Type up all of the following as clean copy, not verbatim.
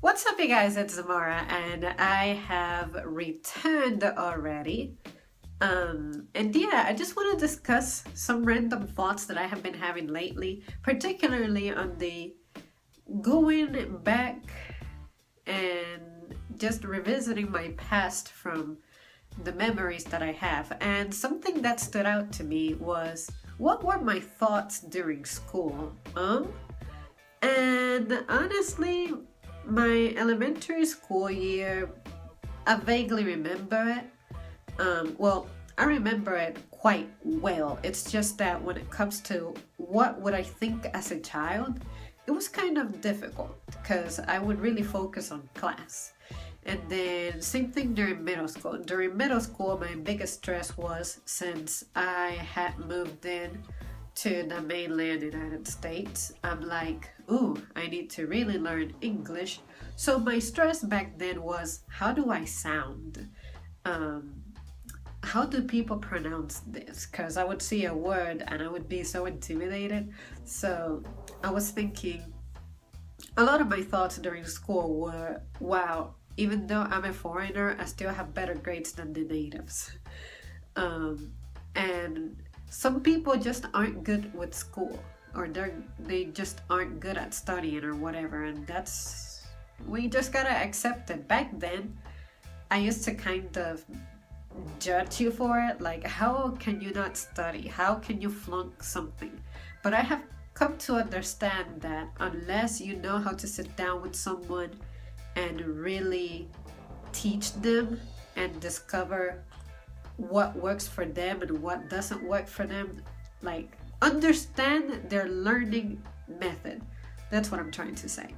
What's up, you guys? It's Zamora, and I have returned already. And I just want to discuss some random thoughts that I have been having lately, particularly on the going back and just revisiting my past from the memories that I have. And something that stood out to me was what were my thoughts during school? And honestly, my elementary school year, I vaguely remember it. I remember it quite well. It's just that when it comes to what would I think as a child, it was kind of difficult because I would really focus on class. And then same thing during middle school. During middle school, my biggest stress was since I had moved in to the mainland United States, I'm like, ooh, I need to really learn English. So my stress back then was, how do I sound? Um, how do people pronounce this? Because I would see a word and I would be so intimidated. So I was thinking, a lot of my thoughts during school were, wow, even though I'm a foreigner, I still have better grades than the natives. And some people just aren't good with school, or they just aren't good at studying or whatever, and that's we just gotta accept it. Back then, I used to kind of judge you for it, like how can you not study? How can you flunk something? But I have come to understand that unless you know how to sit down with someone and really teach them and discover what works for them and what doesn't work for them, like understand their learning method. That's what I'm trying to say.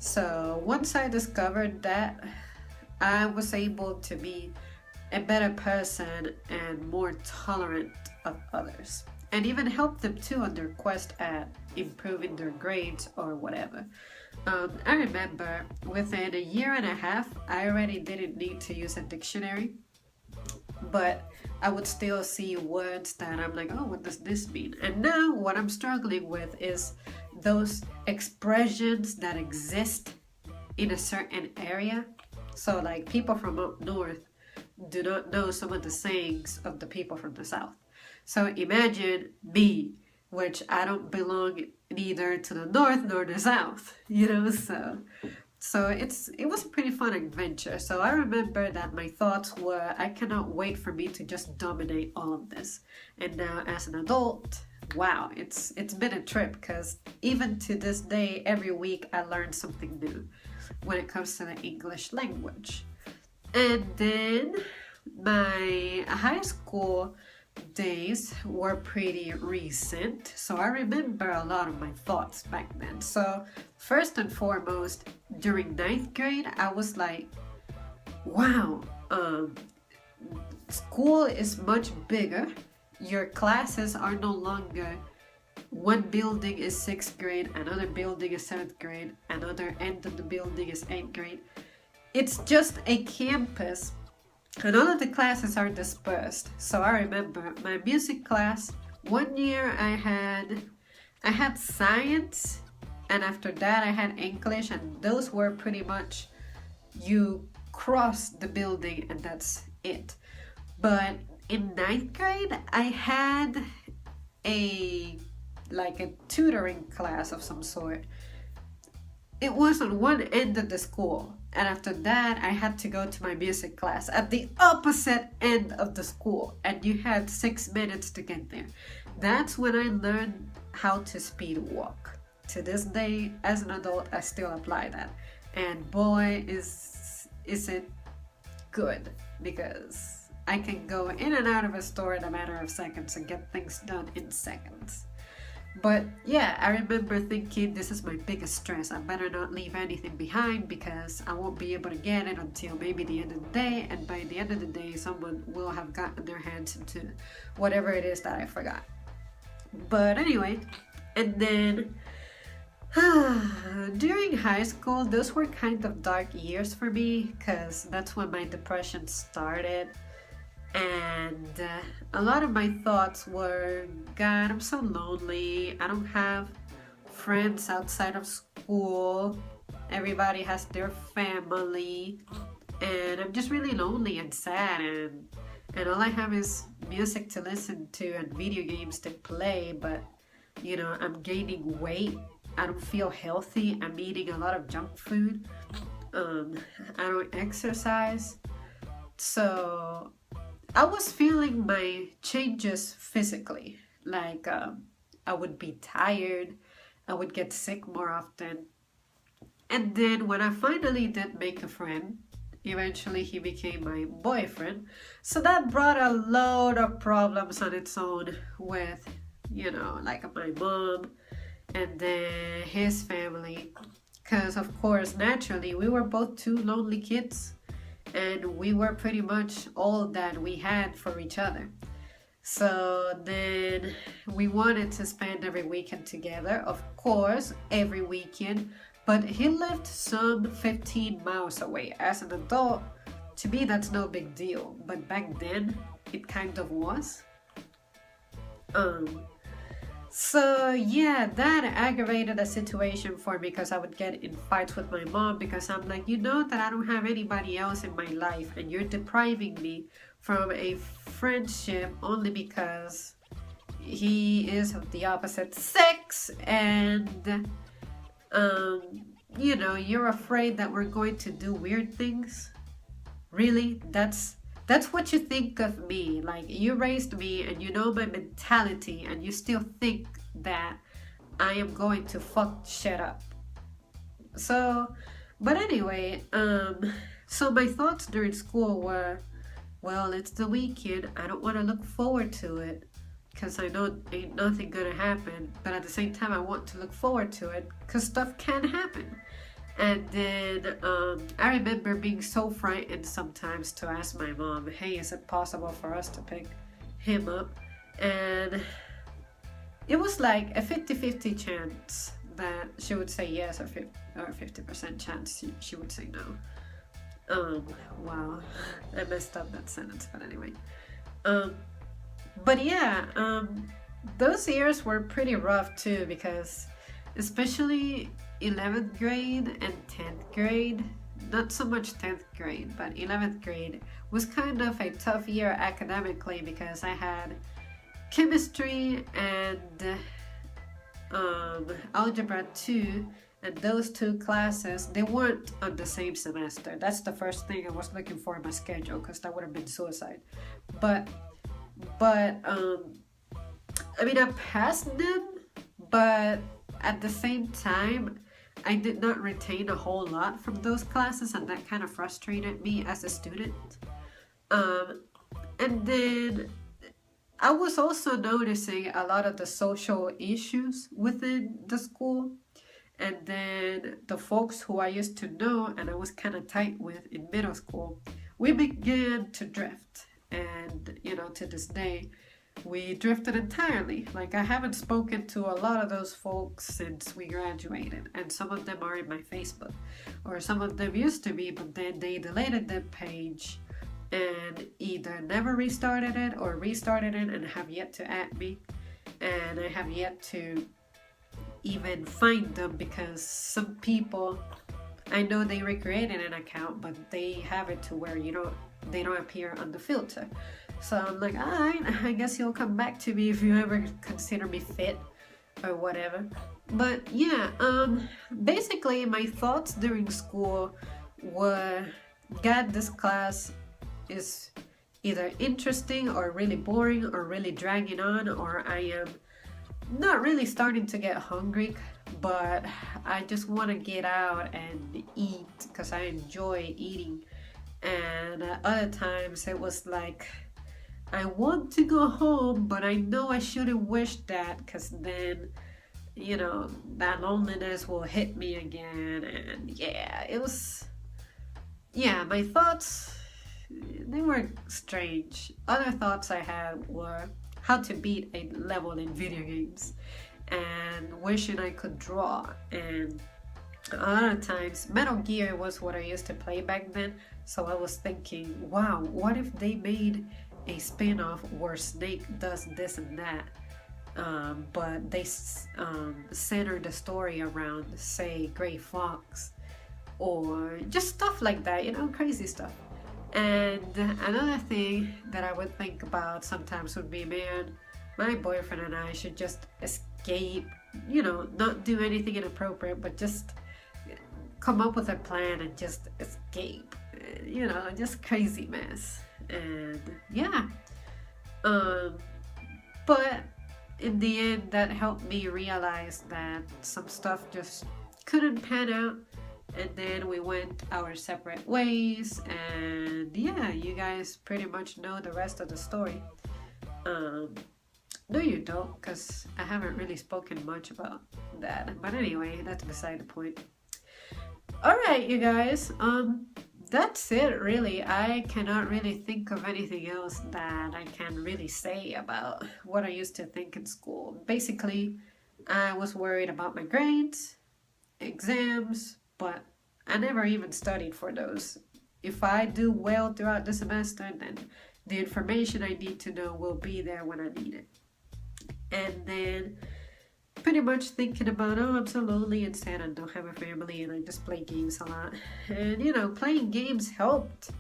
So once I discovered that, I was able to be a better person and more tolerant of others, and even help them too on their quest at improving their grades or whatever. I remember within a year and a half, I already didn't need to use a dictionary, but I would still see words that I'm like, oh, what does this mean? And now what I'm struggling with is those expressions that exist in a certain area. So, like, people from up north do not know some of the sayings of the people from the south. So, imagine me, which I don't belong neither to the north nor the south, so it was a pretty fun adventure. So I remember that my thoughts were, I cannot wait for me to just dominate all of this. And now as an adult, wow, it's been a trip, because even to this day, every week I learn something new when it comes to the English language. And then my high school days were pretty recent, so I remember a lot of my thoughts back then. So first and foremost, during ninth grade, I was like, wow, school is much bigger. Your classes are no longer one building is sixth grade, another building is seventh grade, another end of the building is eighth grade. It's just a campus, and all of the classes are dispersed. So I remember my music class, one year I had science, and after that I had English, and those were pretty much, you cross the building and that's it. But in ninth grade I had a tutoring class of some sort. It was on one end of the school, and after that I had to go to my music class at the opposite end of the school, and you had 6 minutes to get there. That's when I learned how to speed walk. To this day, as an adult, I still apply that, and boy, is it good, because I can go in and out of a store in a matter of seconds and get things done in seconds. But yeah, I remember thinking, this is my biggest stress. I better not leave anything behind, because I won't be able to get it until maybe the end of the day. And by the end of the day, someone will have gotten their hands into whatever it is that I forgot. But anyway, and then during high school, those were kind of dark years for me, because that's when my depression started. And a lot of my thoughts were, God, I'm so lonely. I don't have friends outside of school. Everybody has their family, and I'm just really lonely and sad, and all I have is music to listen to and video games to play. But I'm gaining weight. I don't feel healthy. I'm eating a lot of junk food. um, I don't exercise. So I was feeling my changes physically. Like, I would be tired, I would get sick more often. And then when I finally did make a friend, eventually he became my boyfriend. So that brought a load of problems on its own with, like my mom and then his family. Because, of course, naturally, we were both two lonely kids, and we were pretty much all that we had for each other. So then we wanted to spend every weekend together, of course, every weekend. But he lived some 15 miles away. As an adult, to me, that's no big deal. But back then, it kind of was. Um, so yeah, that aggravated the situation for me because I would get in fights with my mom because I'm like, that I don't have anybody else in my life and you're depriving me from a friendship only because he is of the opposite sex and you're afraid that we're going to do weird things. Really? That's what you think of me. Like, you raised me and you know my mentality and you still think that I am going to fuck shit up. So, but anyway, so my thoughts during school were, well, it's the weekend. I don't want to look forward to it because I know ain't nothing gonna happen. But at the same time, I want to look forward to it because stuff can happen. And then I remember being so frightened sometimes to ask my mom, hey, is it possible for us to pick him up? And it was like a 50-50 chance that she would say yes, or 50% chance she would say no. Wow, I messed up that sentence, but anyway. But yeah, those years were pretty rough too because especially 11th grade and 10th grade, not so much 10th grade, but 11th grade was kind of a tough year academically because I had chemistry and algebra 2, and those two classes, they weren't on the same semester. That's the first thing I was looking for in my schedule because that would have been suicide. But I mean, I passed them, but at the same time, I did not retain a whole lot from those classes, and that kind of frustrated me as a student. And then I was also noticing a lot of the social issues within the school. And then the folks who I used to know and I was kind of tight with in middle school, we began to drift. And, to this day, we drifted entirely. Like, I haven't spoken to a lot of those folks since we graduated, and some of them are in my Facebook, or some of them used to be, but then they deleted their page and either never restarted it or restarted it and have yet to add me, and I have yet to even find them because some people, I know they recreated an account, but they have it to where they don't appear on the filter. So I'm like, alright, I guess you'll come back to me if you ever consider me fit or whatever. But yeah, basically my thoughts during school were, God, this class is either interesting or really boring or really dragging on, or I am not really starting to get hungry, but I just want to get out and eat because I enjoy eating. And other times it was like, I want to go home, but I know I shouldn't wish that because then, that loneliness will hit me again. And yeah, my thoughts, they were strange. Other thoughts I had were how to beat a level in video games and wishing I could draw. And a lot of times, Metal Gear was what I used to play back then. So I was thinking, wow, what if they made a spin-off where Snake does this and that, but they center the story around, say, Gray Fox, or just stuff like that, you know, crazy stuff. And another thing that I would think about sometimes would be, man, my boyfriend and I should just escape, you know, not do anything inappropriate, but just come up with a plan and just escape, you know, just crazy mess. And yeah, um, but in the end, that helped me realize that some stuff just couldn't pan out. And then we went our separate ways. And yeah, you guys pretty much know the rest of the story. No, you don't, because I haven't really spoken much about that. But anyway, that's beside the point. All right, you guys. That's it, really. I cannot really think of anything else that I can really say about what I used to think in school. Basically, I was worried about my grades, exams, but I never even studied for those. If I do well throughout the semester, then the information I need to know will be there when I need it. And then pretty much thinking about, oh, I'm so lonely and sad and don't have a family and I just play games a lot. And, you know, playing games helped.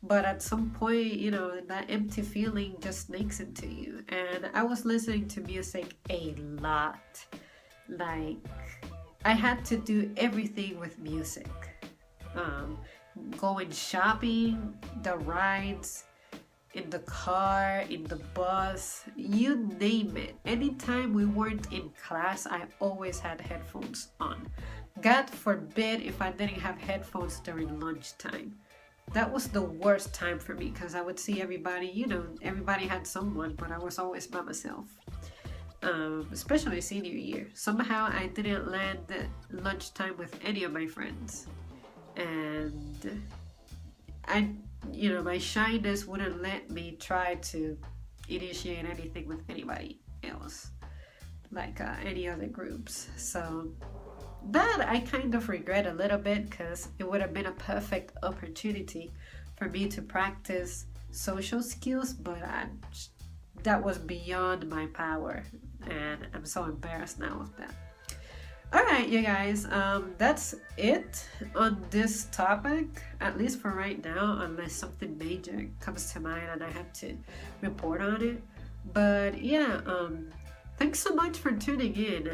But at some point, you know, that empty feeling just sneaks into you. And I was listening to music a lot. Like, I had to do everything with music. Going shopping, the rides, in the car, in the bus, you name it. Anytime we weren't in class, I always had headphones on. God forbid if I didn't have headphones during lunchtime. That was the worst time for me because I would see everybody, you know, everybody had someone, but I was always by myself. Especially senior year. Somehow I didn't land lunchtime with any of my friends. And you know, my shyness wouldn't let me try to initiate anything with anybody else, like any other groups. So that I kind of regret a little bit because it would have been a perfect opportunity for me to practice social skills, but that was beyond my power, and I'm so embarrassed now of that. All right, you guys, that's it on this topic, at least for right now, unless something major comes to mind and I have to report on it. But yeah, thanks so much for tuning in.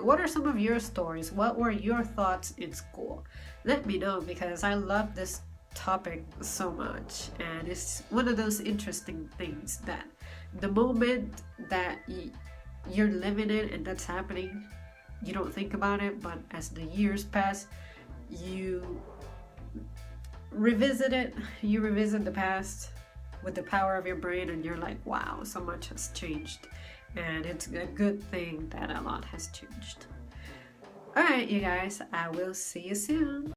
What are some of your stories? What were your thoughts in school? Let me know, because I love this topic so much, and it's one of those interesting things that the moment that you're living it and that's happening, you don't think about it, but as the years pass, you revisit it, you revisit the past with the power of your brain, and you're like, wow, so much has changed. And it's a good thing that a lot has changed. All right, you guys, I will see you soon.